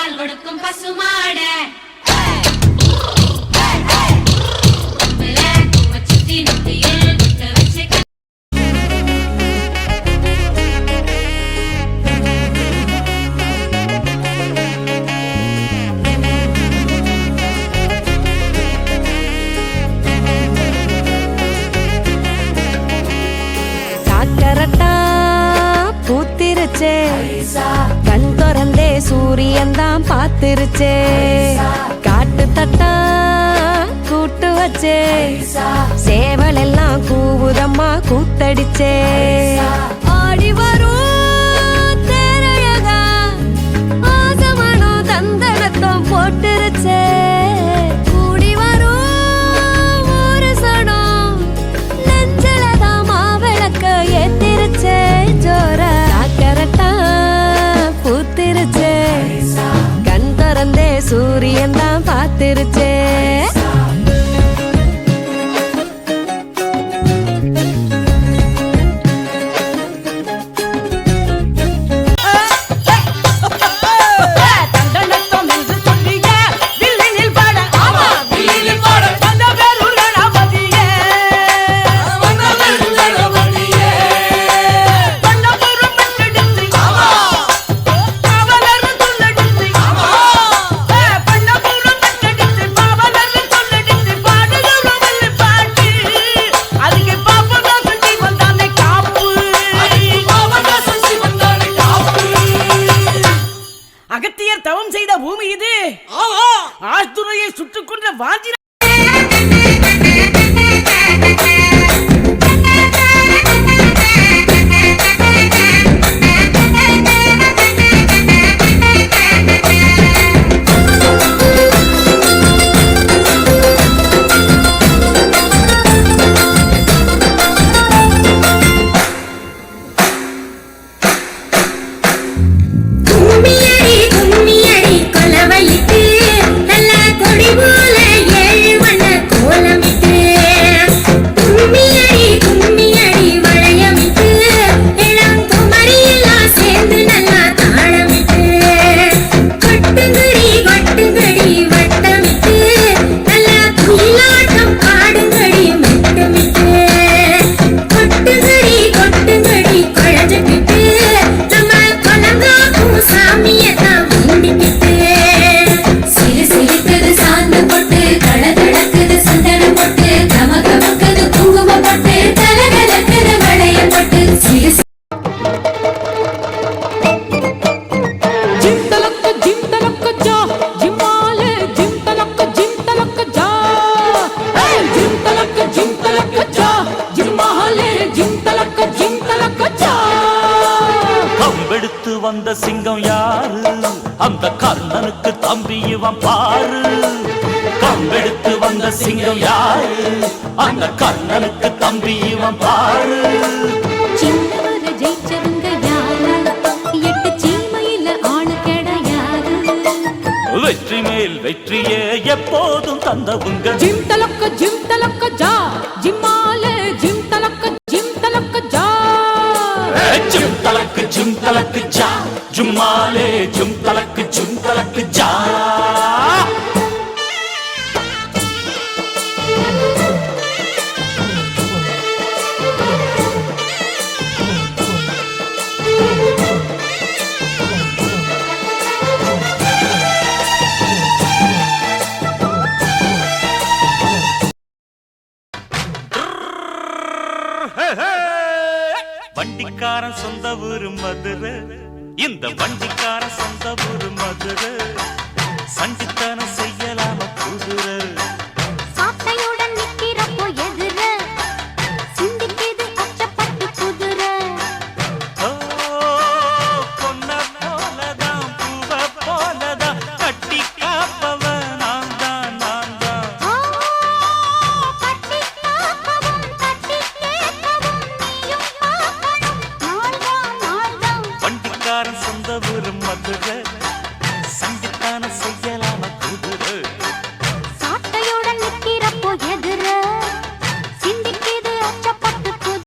பால் கொடுக்கும் பசுமாட கண் திறந்தே சூரியன்தான் பாத்துருச்சே காட்டு தட்டா கூட்டு வச்சே சேவல் எல்லாம் கூவுதம்மா கூத்தடிச்சே ஆடி வரும் தேரழகா ஆசமனோ தந்தனத்தம் போட்டுருச்சே கூடி வரும் ஒரு சடம் நெஞ்சலதான் மாவிளக்க ஏத்திருச்சே ஜோர பூத்திருச்சே கண் திறந்தே சூரியன் தான் பார்த்திருச்சே அகத்தியர் தவம் செய்த பூமி இது. ஆஸ்துரையை சுட்டுக் கொன்ற வாஞ்சி வந்த சிங்கம் யாரு அந்த கர்ணனுக்கு தம்பி இவன் பாரு கம்பெடுத்து வந்த சிங்கம் யாரு அந்த கர்ணனுக்கு தம்பி இவன் பாரு சின்னவர ஜெயிச்சவங்க யாரு எட்டு சீமையில ஆளு கிடையாது வெற்றி மேல் வெற்றியே எப்போதும் தந்தவுங்க ஜிம் தலக்க ஜா ஜிம்மால ஜிம் தலக்க ஜா ஜிம் தலக்கு ஜா ஜும்மாலே ஜிம் தலக்கு ஜா வண்டிக்காரன் சொந்த ஊரு மதுரை இந்த வண்டிக்காரன் சொந்த ஊரு மதுரை சண்டித்தனம் செய்யலாம குதிரை